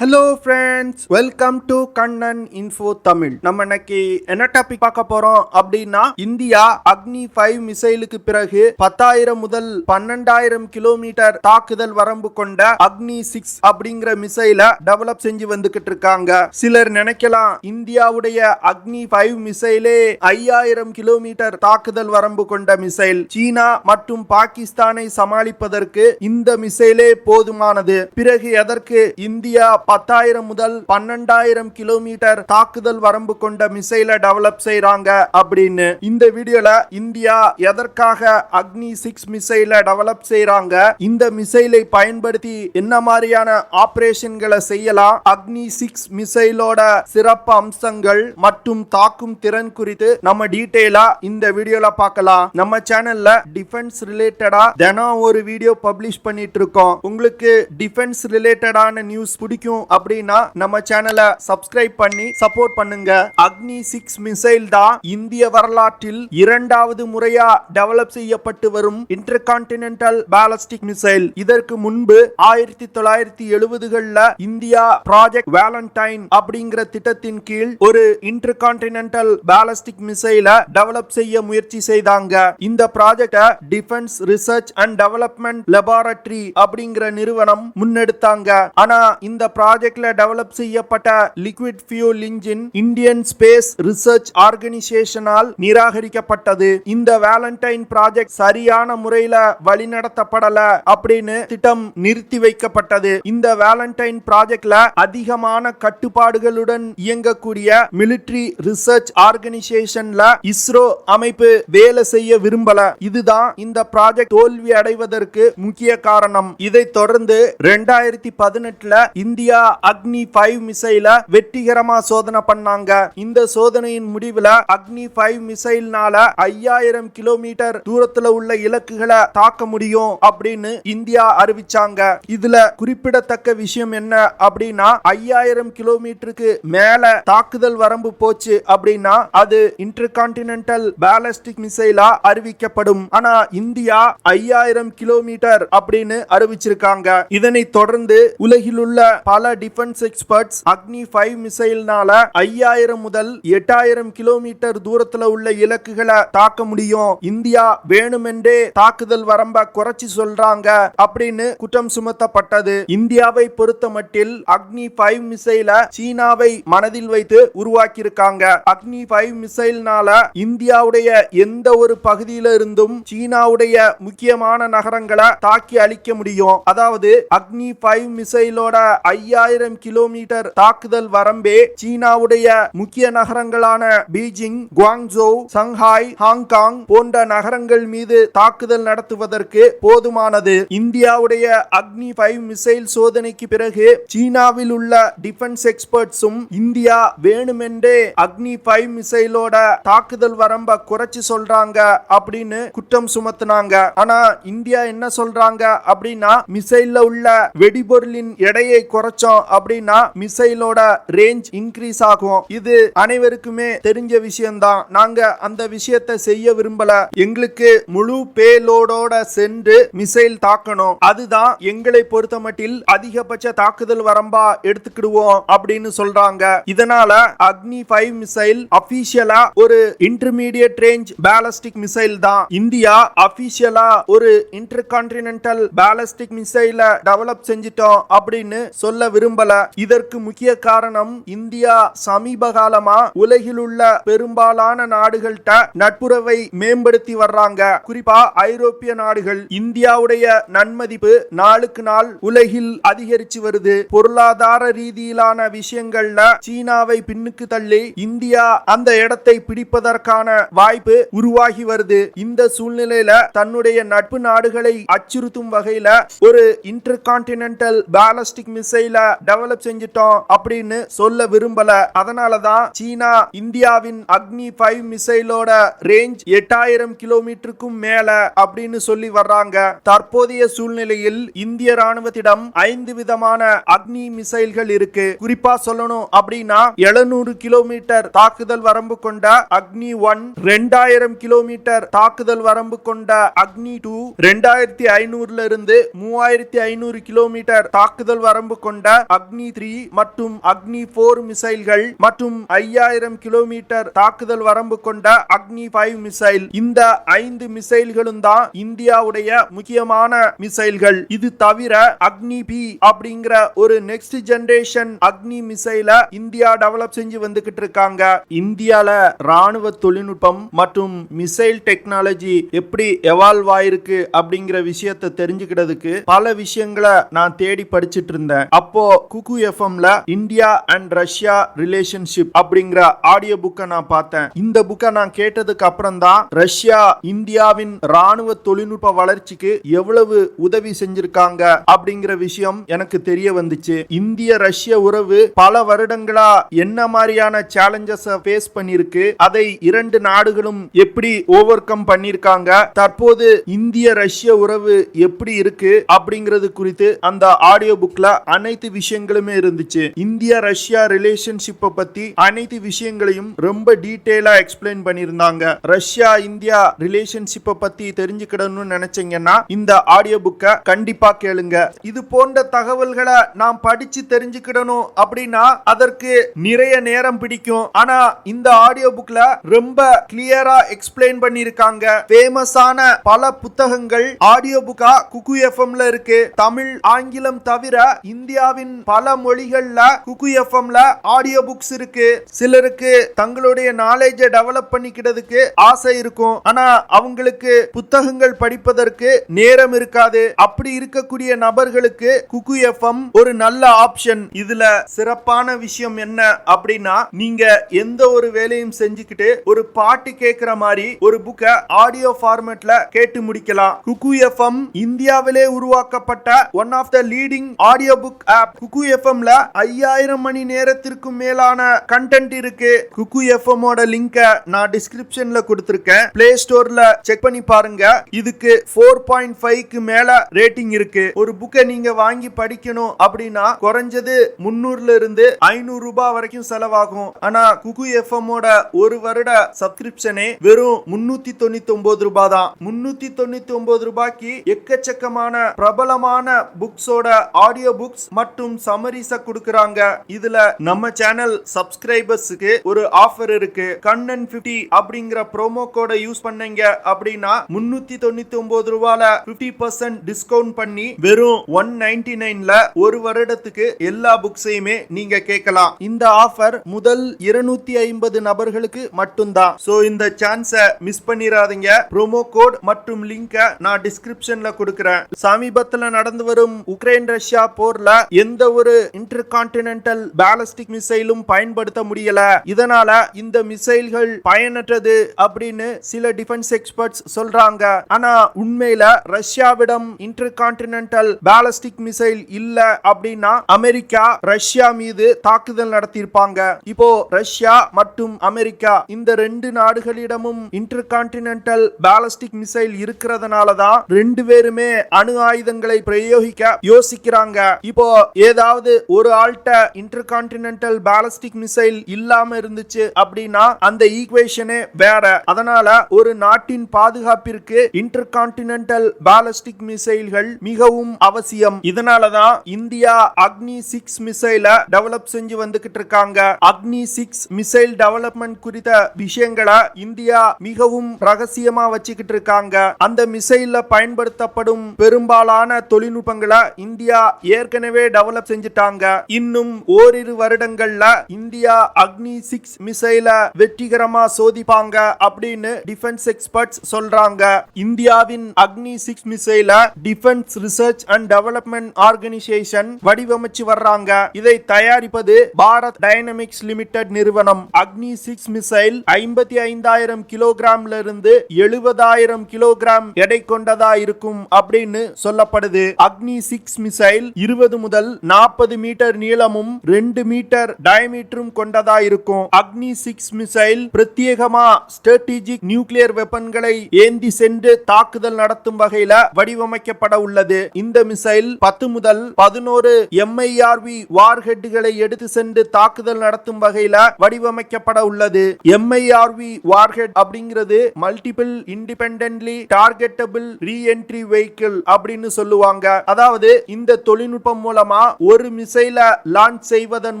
Hello friends, welcome to Kannan info Tamil. நம்ம இன்னைக்கு என்ன டாபிக் பார்க்க போறோம் அப்படின்னா, இந்தியா அக்னி 5 மிசைலுக்கு பிறகு 10,000 முதல் 12,000 கிலோமீட்டர் தாக்குதல் வரம்பு கொண்ட அக்னி 6 அப்படிங்கிற மிசைலை டெவலப் செஞ்சு வந்துகிட்டு இருக்காங்க. சிலர் நினைக்கலாம், இந்தியாவுடைய அக்னி 5 மிசைலே 5,000 கிலோமீட்டர் தாக்குதல் வரம்பு கொண்ட மிசைல். சீனா மற்றும் பாகிஸ்தானை சமாளிப்பதற்கு இந்த மிசைலே போதுமானது. பிறகு எதற்கு இந்தியா 10,000 முதல் 12,000 கிலோமீட்டர் தாக்குதல் வரம்பு கொண்ட மிசைலை டெவலப் செய்றாங்க அப்படின்னு இந்த வீடியோல இந்தியா எதற்காக அக்னி 6 மிசைலை டெவலப் செய்றாங்க, இந்த மிசைலை பயன்படுத்தி என்ன மாதிரியான ஆபரேஷன்களை செய்யலாம், அக்னி 6 மிசைலோட சிறப்பு அம்சங்கள் மற்றும் தாக்கும் திறன் குறித்து நம்ம டீடைலா இந்த வீடியோல பார்க்கலாம். நம்ம சேனல்ல டிஃபென்ஸ் ரிலேட்டடா தினம் ஒரு வீடியோ பப்ளிஷ் பண்ணிட்டு இருக்கோம். உங்களுக்கு டிஃபென்ஸ் ரிலேட்டடான நியூஸ் பிடிக்கும் அப்படின்னா நம்ம சேனலை சப்ஸ்கிரைப் பண்ணி சப்போர்ட் பண்ணுங்க. அக்னி 6 மிசைல் தான் இந்திய வரலாற்றில் இரண்டாவது முறையா டெவலப் செய்யப்பட்டு வரும் இன்டர்கான்டினென்டல் பாலிஸ்டிக் மிசைல். இதற்கு முன்பு 1970களில் இந்தியா ப்ராஜெக்ட் வேலண்டைன் அப்படிங்கிற திட்டத்தின் கீழ் ஒரு இன்டர்கான்டினென்டல் பாலிஸ்டிக் மிசைலை டெவலப் செய்ய முயற்சி செய்தாங்க. இந்த ப்ராஜெக்ட defence research and development laboratory அப்படிங்கிற நிறுவனம் முன்னெடுத்தாங்க. ஆனா இந்த ப்ராஜெக்ட்ல டெவலப் செய்யப்பட்ட liquid fuel engine Indian space research ஆர்கனைசேஷனால் நிராகரிக்கப்பட்டது. இந்த வேலண்டைன் ப்ராஜெக்ட் சரியான முறையில வழிநடத்தப்படல அப்படின்னு திட்டம் நிறுத்தி வைக்கப்பட்டது. இந்த வேலண்டைன் ப்ராஜெக்ட்ல அதிகமான கட்டுப்பாடுகளுடன் இயங்கக்கூடிய மிலிட்டரி ரிசர்ச் ஆர்கனைசேஷன்ல இஸ்ரோ அமைப்பு வேலை செய்ய விரும்பல. இதுதான் இந்த ப்ராஜெக்ட் தோல்வி அடைவதற்கு முக்கிய காரணம். இதை தொடர்ந்து 2018 இந்தியா அக்னி 5 மிசைல வெற்றிகரமா சோதனை பண்ணாங்க. இந்த சோதனையின் முடிவுல அக்னி 5 மிசைல்னால 5,000 கிலோமீட்டர் தூரத்துல உள்ள இலக்குகளை தாக்க முடியும் அப்படின்னு இந்தியா அறிவிச்சாங்க. இதுல குறிப்பிடத்தக்க விஷயம் என்ன அப்படின்னா, 5,000 கிலோமீட்டருக்கு மேல தாக்குதல் வரம்பு போச்சு அப்படின்னா அது இன்டர்கான்டினென்டல் பாலிஸ்டிக் மிசைலா அறிவிக்கப்படும். ஆனா இந்தியா 5,000 கிலோமீட்டர் அப்படின்னு அறிவிச்சிருக்காங்க. இதனை தொடர்ந்து உலகில் உள்ள பல டிஃபென்ஸ் எக்ஸ்பர்ட்ஸ் அக்னி 5 மிசைல்னால 5,000 முதல் 8,000 கிலோமீட்டர் தூரத்துல உள்ள இலக்குகளை தாக்க முடியும், இந்தியா வேணுமென்றே தாக்குதல் வரம்ப குறைச்சி சொல்றாங்க அப்படின்னு குற்றம் சுமத்தப்பட்டது. இந்தியாவை பொறுத்த மட்டில் அக்னி 5 மிசைல சீனாவை மனதில் வைத்து உருவாக்கி இருக்காங்க. அக்னி 5 மிசைல்னால இந்தியாவுடைய எந்த ஒரு பகுதியில இருந்தும் சீனாவுடைய முக்கியமான நகரங்களை தாக்கி அழிக்க முடியும். அதாவது அக்னி 5 மிசைலோட 5,000 கிலோமீட்டர் தாக்குதல் வரம்பே சீனாவுடைய முக்கிய நகரங்களான பீஜிங், குவாங்சோ, சங்காய், ஹாங்காங் போன்ற நகரங்கள் மீது தாக்குதல் நடத்துவதற்கு போதுமானது. இந்தியாவுடைய அக்னி 5 மிசைல் சோதனைக்கு பிறகு சீனாவில் உள்ள டிஃபென்ஸ் எக்ஸ்பர்ட்ஸும் இந்தியா வேணுமென்றே அக்னி 5 மிசைலோட தாக்குதல் வரம்ப குறைச்சு சொல்றாங்க அப்படின்னு குற்றம் சுமத்தினாங்க. ஆனா இந்தியா என்ன சொல்றாங்க அப்படின்னா, மிசைல்ல உள்ள வெடிபொருளின் எடையை குறைச்சோம் அப்படின்னா மிசைலோட ரேஞ்ச் இன்க்ரீஸ் ஆகும். இது அனைவருக்குமே தெரிஞ்ச விஷயம்தான். நாங்க அந்த விஷயத்தை செய்ய விரும்பல. எங்களுக்கு முழு பேலோடோட சென்று மிசைல் தாக்கணும், அதுதான் எங்களை பொறுத்த மட்டில் அதிகபட்ச தாக்குதல் வரம்பா எடுத்துக்கிடுவோம் அப்படின்னு சொல்றாங்க. இதனால அக்னி 5 மிசைல் அபிஷியலா ஒரு இன்டர்மீடியட் ரேஞ்ச் பாலிஸ்டிக் மிசைல் தான். இந்தியா அபிஷியலா ஒரு இன்டர்கான்டினென்டல் பாலிஸ்டிக் மிசைலை டெவலப் செஞ்சிட்டோம் அப்படின்னு சொல்ல விரும்பல. இதற்கு முக்கிய காரணம், இந்தியா சமீப காலமா உலகில் உள்ள பெரும்பாலான நாடுகள்கிட்ட நட்புறவை மேம்படுத்தி வர்றாங்க. குறிப்பா ஐரோப்பிய நாடுகள். இந்தியாவுடைய நன்மதிப்பு நாளுக்கு நாள் உலகில் அதிகரிச்சு வருது. பொருளாதார ரீதியிலான விஷயங்கள்ல சீனாவை பின்னுக்கு தள்ளி இந்தியா அந்த இடத்தை பிடிப்பதற்கான வாய்ப்பு உருவாகி வருது. இந்த சூழ்நிலையில தன்னுடைய நட்பு நாடுகளை அச்சுறுத்தும் வகையில ஒரு இன்டர்கான்டினென்டல் பாலிஸ்டிக் மிசைல டெவலப் செஞ்சிட்டோம் அப்படின்னு சொல்ல விரும்பல. அதனாலதான் சீனா இந்தியாவின் அக்னி 5 மிசைலோட ரேஞ்ச் 8,000 கிலோமீட்டருக்கும் மேல அப்படின்னு சொல்லி வர்றாங்க. தற்போதைய சூழ்நிலையில் இந்திய ராணுவத்திடம் 5 விதமான அக்னி மிசைல்கள் இருக்கு. குறிப்பா சொல்லணும் அப்படின்னா 700 கிலோமீட்டர் தாக்குதல் வரம்பு கொண்ட அக்னி 1, 2,000 கிலோமீட்டர் தாக்குதல் வரம்பு கொண்ட அக்னி 2, 2,500 இருந்து 3,500 கிலோமீட்டர் தாக்குதல் வரம்பு கொண்ட அக்னி 3 மற்றும் அக்னி 4 மிசைல்கள் மற்றும் 5000 கிலோமீட்டர் தாக்குதல் வரம்பு கொண்ட அக்னி 5 மிசைல். இந்த 5 மிசைல்களும் தான் இந்தியாவுடைய முக்கியமான மிசைல்கள். இது தவிர அக்னி பி அப்படிங்கிற ஒரு நெக்ஸ்ட் ஜெனரேஷன் அக்னி மிசைல இந்தியா டெவலப் செஞ்சு வந்துகிட்டு இருக்காங்க. இந்தியால ராணுவ தொழில்நுட்பம் மற்றும் மிசைல் டெக்னாலஜி எப்படி எவால்வ் ஆயிருக்கு அப்படிங்கிற விஷயத்தை தெரிஞ்சுக்கிறதுக்கு பல விஷயங்களை நான் தேடி படிச்சிட்டு இருந்தேன். அப்போ குக்கு எஃப்எம்ல இந்தியா அண்ட் ரஷ்யா ரிலேஷன்ஷிப் அப்படிங்கிற ஆடியோ புக்கை நான் பார்த்தேன். இந்த புக்கை நான் கேட்டதுக்கு அப்புறம் தான் ரஷ்யா இந்தியாவின் ராணுவ தொழில்நுட்ப வளர்ச்சிக்கு எவ்வளவு உதவி செஞ்சிருக்காங்க அப்படிங்கிற விஷயம் எனக்கு தெரிய வந்துச்சு. இந்திய ரஷ்ய உறவு பல வருடங்களா என்ன மாதிரியான சேலஞ்சஸ் ஃபேஸ் பண்ணிருக்கு, அதை இரண்டு நாடுகளும் எப்படி ஓவர் கம் பண்ணிருக்காங்க, தற்போது இந்திய ரஷ்ய உறவு எப்படி இருக்கு அப்படிங்கிறது குறித்து அந்த ஆடியோ புக்ல அனைத்து விஷயங்களுமே இருந்துச்சு. இந்திய ரஷ்யா ரிலேஷன்ஷிப்பை பத்தி அனைத்து விஷயங்களையும் ரொம்ப டீடைலா எக்ஸ்பிளைன் பண்ணிருந்தாங்க. ரஷ்யா இந்தியா ரிலேஷன்ஷிப்பை பத்தி தெரிஞ்சுக்கிடணும்னு நினைச்சீங்கன்னா இந்த ஆடியோ புக்கை கண்டிப்பா கேளுங்க. இது போன்ற தகவல்களை நாம் படிச்சு தெரிஞ்சுக்கிடணும் அப்படின்னா அதற்கு நிறைய நேரம் பிடிக்கும். ஆனா இந்த ஆடியோ புக்ல ரொம்ப கிளியரா எக்ஸ்பிளைன் பண்ணிருக்காங்க. ஃபேமஸான பல புத்தகங்கள் ஆடியோ புக்கா குக்கு எஃப்எம்ல இருக்கு. தமிழ் ஆங்கிலம் தவிர இந்தியாவின் பல மொழிகள்ல குக்கு எஃப்எம்ல ஆடியோ புக்ஸ் இருக்கு. சிலருக்கு தங்களுடைய நாலேஜை டெவலப் பண்ணிக்கிறதுக்கு ஆசை இருக்கும், ஆனா அவங்களுக்கு புத்தகங்கள் படிப்பதற்கு நேரம் இருக்காது. அப்படி இருக்கக்கூடிய நபர்களுக்கு குக்கு எஃப்எம் ஒரு நல்ல ஆப்ஷன். இதுல சிறப்பான விஷயம் என்ன அப்படின்னா, நீங்க எந்த ஒரு வேலையும் செஞ்சுக்கிட்டு ஒரு பாட்டு கேட்கிற மாதிரி ஒரு புக்கை ஆடியோ ஃபார்மேட்ல கேட்டு முடிக்கலாம். குக்கு எஃப்எம் இந்தியாவிலே உருவாக்கப்பட்ட one of the leading audio book app. Kuku எஃப்எம்ல 5000 மணி நேரத்திற்கும் மேலான கண்டென்ட் இருக்கு. குக்கு எஃப்எம் ஓட லிங்கை நான் டிஸ்கிரிப்ஷன்ல கொடுத்திருக்கேன். பிளே ஸ்டோர்ல செக் பண்ணி பாருங்க. இதுக்கு 4.5க்கு மேல ரேட்டிங் இருக்கு. ஒரு புக்கை நீங்க வாங்கி படிக்கணும் அப்படின்னா குறைஞ்சது 300ல இருந்து 500 ரூபாய் வரைக்கும் செலவாகும். ஆனா குக்கு எஃப்எம் ஓட ஒரு வருட சப்ஸ்கிரிப்ஷனே வெறும் 399 ரூபாய் தான். 399 ரூபாய்க்கு எக்கச்சக்கமான பிரபலமான புக்ஸோட ஆடியோ புக்ஸ் மற்றும் சமரிஸ கொடுக்கறாங்க. இதுல நம்ம சேனல் சப்ஸ்கிரைபர்ஸ்க்கு ஒரு ஆஃபர் இருக்கு. கண்ணன் 50 அப்படிங்கிற ப்ரோமோ கோட யூஸ் பண்ணீங்க அப்படின்னா 399 ரூபாயில 50% டிஸ்கவுண்ட் பண்ணி வெறும் 199ல ஒரு வருடத்துக்கு எல்லா புக்ஸையுமே நீங்க கேட்கலாம். இந்த ஆஃபர் முதல் 250 நபர்களுக்கு மட்டும்தான். சோ இந்த சான்ஸை மிஸ் பண்ணிராதீங்க. ப்ரோமோ கோட் மற்றும் லிங்கை நான் டிஸ்கிரிப்ஷன்ல கொடுக்கிறேன். சமீபத்துல நடந்து வரும் உக்ரைன் ரஷ்யா போர்ல எந்த ஒரு இன்டர்கான்டினென்டல் பாலிஸ்டிக் மிசைலும் பயன்படுத்த முடியல. இதனால இந்த மிசைல்கள் பயனற்றது அப்படின்னு சில டிஃபென்ஸ் எக்ஸ்பர்ட்ஸ் சொல்றாங்க. ஆனா உண்மையில ரஷ்யாவிடம் இன்டர்கான்டினென்டல் பாலிஸ்டிக் மிசைல் இல்ல அப்படின்னா அமெரிக்கா ரஷ்யா மீது தாக்குதல் நடத்தியிருப்பாங்க. இப்போ ரஷ்யா மற்றும் அமெரிக்கா இந்த ரெண்டு நாடுகளிடமும் இன்டர்கான்டினென்டல் பாலிஸ்டிக் மிசைல் இருக்கிறதுனால தான் ரெண்டு பேருமே அணு ஆயுதங்களை பிரயோகிக்க யோசிக்கிறாங்க. இப்போ ஏதாவது ஒரு ஆல்ட்ட இன்டர்கான்டினென்டல் பாலிஸ்டிக் மிசைல் இல்லாம இருந்துச்சு அப்படின்னா அந்த ஈக்குவேஷனே வேற. அதனால ஒரு நாட்டின் பாதுகாப்பிற்கு இன்டர்கான்டினென்டல் பாலிஸ்டிக் மிசைல்கள் மிகவும் அவசியம். இதனாலதான் இந்தியா அக்னி 6 மிசைல டெவலப் செஞ்சு வந்துகிட்டு இருக்காங்க. அக்னி 6 மிசைல் டெவலப்மெண்ட் குறித்த விஷயங்களை இந்தியா மிகவும் ரகசியமா வச்சுக்கிட்டு இருக்காங்க. அந்த மிசைல்ல பயன்படுத்தப்படும் பெரும்பாலான தொழில்நுட்பங்களை இந்தியா ஏற்கனவே டெவலப் செஞ்சுட்டாங்க. இன்னும் ஓரிரு வருடங்கள்ல இந்தியா அக்னி 6 மிசைல வெற்றிகரமா சோதிப்பாங்க அப்படின்னு டிஃபென்ஸ் எக்ஸ்பர்ட்ஸ் சொல்றாங்க. இந்தியாவின் அக்னி 6 மிசைல defence research and development organisation வடிவமைச்சு வர்றாங்க. இதை தயாரிப்பது பாரத் டைனமிக்ஸ் லிமிடெட் நிறுவனம். அக்னி 6 மிசைல் 55,000 கிலோகிராம்ல இருந்து 70,000 கிலோகிராம் எடை கொண்டதா இருக்கும் அப்படின்னு சொல்லப்படுது. அக்னி 6 மிசைல் 20 முதல் 40 மீட்டர் நீளமும் 2 மீட்டர் டயமீட்டரும் கொண்டதா இருக்கும். அக்னி 6 மிசைல் பிரத்யேகமா ஸ்ட்ராட்டஜிக் நியூக்ளியர் வெப்பன்களை ஏந்தி சென்று தாக்குதல் நடத்தும் வகையில வடிவமைக்கப்பட உள்ளது. இந்த மிசைல் 10 முதல் 11 MIRV வார்ஹெட்களை எடுத்து சென்று தாக்குதல் நடத்தும் வகையில வடிவமைக்கப்பட உள்ளது. MIRV வார்ஹெட் அப்படிங்கிறது multiple independently targetable reentry vehicle அப்படின்னு சொல்லுவாங்க. அதாவது இந்த தொழில்நுட்பம் மூலமா ஒரு மிசைல லான்ச் செய்வதன்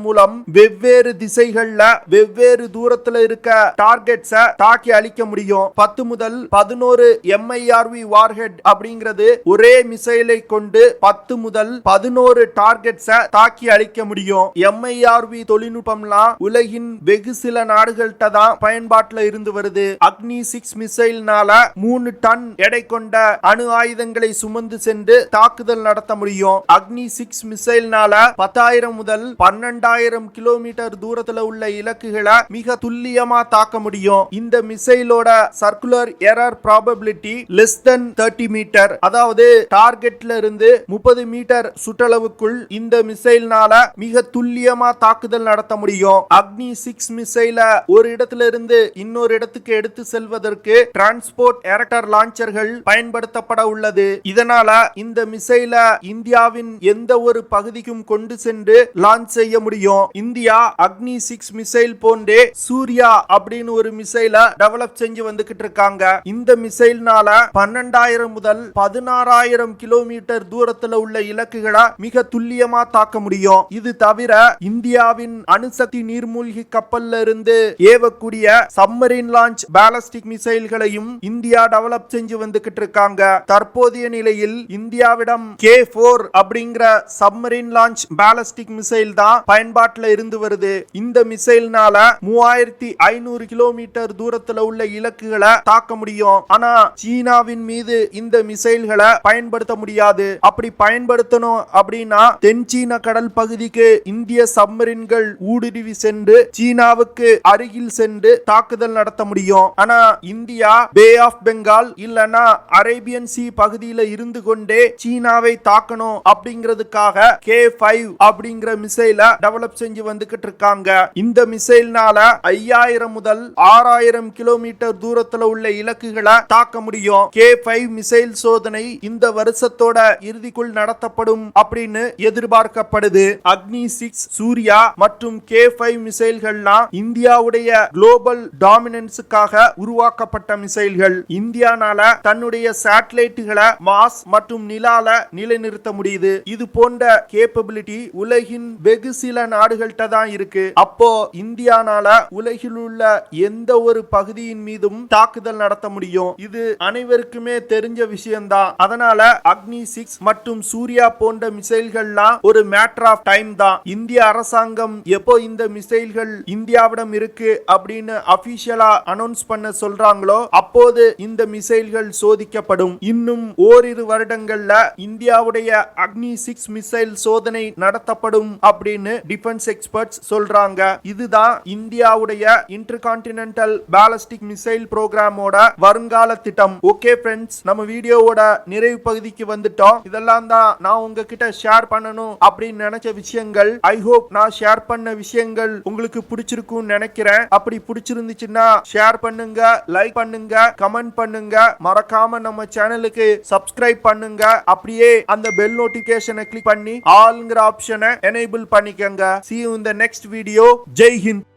மூலம் வெவ்வேறு திசைகள்ல வெவ்வேறு தூரத்துல இருக்க டார்கெட்ஸ தாக்கி அழிக்க முடியும். 10 முதல் 11 MIRV வார்ஹெட் அப்படிங்கிறது ஒரே மிசைலை கொண்டு 10 முதல் 11 டார்கெட்ஸ தாக்கி அழிக்க முடியும். MIRV தொழில்நுட்பம்லாம் உலகின் வெகு சில நாடுகள்கிட்ட தான் பயன்பாட்டுல இருந்து வருது. அக்னி 6 மிசைல்னால 3 டன் எடை கொண்ட அணு ஆயுதங்களை சுமந்து சென்று தாக்குதல் நடத்த முடியும். அக்னி 6 மிசைல்னால 10,000 முதல் 12,000 கிலோமீட்டர் தூரத்துல உள்ள இலக்குகளை மிக துல்லியமா தாக்க முடியும். இந்த மிசைலோட circular error probability less than 30 metre, அதாவது டார்கெட்ல இருந்து 30 மீட்டர் சுற்றளவுக்குள் இந்த மிசைல்னால மிக துல்லியமா தாக்குதல் நடத்த முடியும். அக்னி 6 மிசைல ஒரு இடத்துல இருந்து இன்னொரு இடத்துக்கு எடுத்து செல்வதற்கு டிரான்ஸ்போர்ட் எரக்டர் லான்ச்சர்கள் பயன்படுத்தப்பட உள்ளது. இதனால இந்த மிசைல இந்தியாவின் எந்த ஒரு பகுதிக்கும் கொண்டு சென்று லான்ச் செய்ய முடியும். இந்தியா அக்னி 6 மிசைல் போன்றே சூர்யா அப்படின்னு ஒரு மிசைல டெவலப் செஞ்சு வந்துகிட்டு இருக்காங்க. இந்த மிசைல்னால 12,000 முதல் 16,000 கிலோமீட்டர் தூரத்துல உள்ள இலக்குகளை மிக துல்லியமா தாக்க முடியும். இது தவிர இந்தியாவின் அணுசக்தி நீர்மூழ்கி கப்பல்ல இருந்து ஏவக்கூடிய சப்மரீன் லான்ச் பாலஸ்டிக் மிசைல்களையும் இந்தியா டெவலப் செஞ்சு வந்துகிட்டு இருக்காங்க. தற்போதைய நிலையில் இந்தியாவிடம் K4 அப்படிங்கிற சப்மரீன் லான்ச் பாலஸ்டிக் மிசைல் தான் பயன்பாட்டுல இருந்து வருது. இந்த மிசைல்னால 3,500 கிலோமீட்டர் தூரத்துல உள்ள இலக்குகளை தாக்க முடியும். ஆனா சீனாவின் மீது இந்த மிசைல்களை பயன்படுத்த முடியாது. அப்படி பயன்படுத்தணும் அப்படின்னா தென் சீன கடல் பகுதிக்கு இந்திய சப்மரீன்கள் ஊடுருவி சென்று சீனாவுக்கு அருகில் சென்று தாக்குதல் நடத்த முடியும். ஆனா இந்தியா பே ஆஃப் பெங்கால் இல்லனா அரேபியன் சி பகுதியில இருந்து கொண்டே சீனாவை தாக்கணும் அப்படிங்கிறதுக்காக K5 அப்படிங்கிற மிசைலை டெவலப் செஞ்சு வந்துகிட்டு இருக்காங்க. இந்த மிசைல்னால 5,000 முதல் 6,000 கிலோமீட்டர் தூரத்துல உள்ள இலக்குகளை தாக்க முடியும். K5 மிசைல் சோதனை இந்த வருஷத்தோட இறுதிக்குள் நடத்தப்படும் அப்படின்னு எதிர்பார்க்கப்படுது. அக்னி 6, சூர்யா மற்றும் K5 மிசைல்கள்லாம் இந்தியாவுடைய குளோபல் டாமினன்ஸுக்காக உருவாக்கப்பட்ட மிசைல்கள். இந்தியானால தன்னுடைய சேட்டலைட்டுகளை மாஸ் மற்றும் நிலால நிலைநிறுத்த முடியுது. இது போன்ற கேப்பபிலிட்டி உலகின் வெகு சில நாடுகள்கிட்ட தான் இருக்கு. அப்போ இந்தியானால உலகில் உள்ள எந்த ஒரு பகுதியின் மீதும் தாக்குதல் நடத்த முடியும். இது அனைவருக்குமே தெரிஞ்ச விஷயம்தான். அதனால அக்னி 6 மற்றும் சூர்யா போன்ற மிசைல்கள்லாம் ஒரு மேட்டர் ஆஃப் டைம் தான். இந்திய அரசாங்கம் எப்போ இந்த மிசைல்கள் இந்தியாவிடம் இருக்கு அப்படின்னு அபிஷியலா அனௌன்ஸ் பண்ண சொல்றாங்களோ அப்போது இந்த மிசைல்கள் சோதிக்கப்படும். இன்னும் ஓரிரு வருடங்கள்ல இந்தியாவுடைய அக்னி 6 மிசைல் சோதனை நடத்தப்படும் அப்படின்னு டிஃபென்ஸ் எக்ஸ்பர்ட்ஸ் சொல்றாங்க. இதுதான் இந்தியாவுடைய இன்டர்கான்டினென்டல் பாலிஸ்டிக் மிசைல் புரோகிராமோட வருங்கால திட்டம். ஓகே ஃப்ரெண்ட்ஸ், நம்ம வீடியோவோட நிறைவு பகுதிக்கு வந்துட்டோம். இதெல்லாம் தான் நான் உங்ககிட்ட ஷேர் பண்ணணும் அப்படின்னு நினைச்ச விஷயங்கள். ஐ ஹோப் நான் ஷேர் பண்ண விஷயங்கள் உங்களுக்கு பிடிச்சிருக்கும்னு நினைக்கிறேன். அப்படி பிடிச்சிருந்துச்சுன்னா ஷேர் பண்ணுங்க, லைக் பண்ணுங்க, கமெண்ட் பண்ணுங்க. மறக்காம நம்ம சேனலுக்கு சப்ஸ்கிரைப் பண்ணுங்க. அப்படியே அந்த பெல் நோட்டிபிகேஷனை கிளிக் பண்ணி ஆல்ங்கிற ஆப்ஷனை எனேபிள் பண்ணிக்கங்க. See you in the next video. Jai Hind.